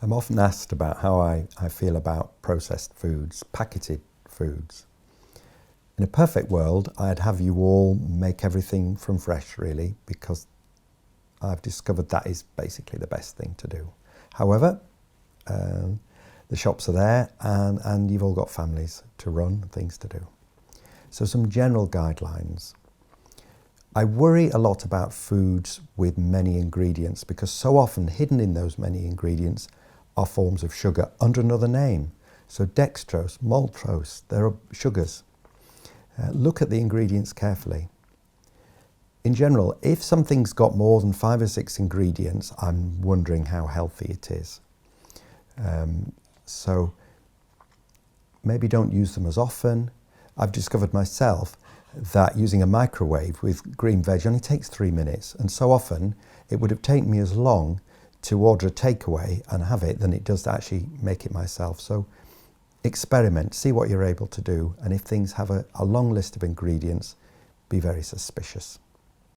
I'm often asked about how I feel about processed foods, packeted foods. In a perfect world, I'd have you all make everything from fresh, really, because I've discovered that is basically the best thing to do. However, the shops are there and you've all got families to run and things to do. So some general guidelines. I worry a lot about foods with many ingredients because so often hidden in those many ingredients are forms of sugar under another name. So dextrose, maltose, there are sugars. Look at the ingredients carefully. In general, if something's got more than 5 or 6 ingredients, I'm wondering how healthy it is. So maybe don't use them as often. I've discovered myself that using a microwave with green veg only takes 3 minutes, and so often it would have taken me as long to order a takeaway and have it than it does to actually make it myself. So experiment, see what you're able to do, and if things have a long list of ingredients, be very suspicious.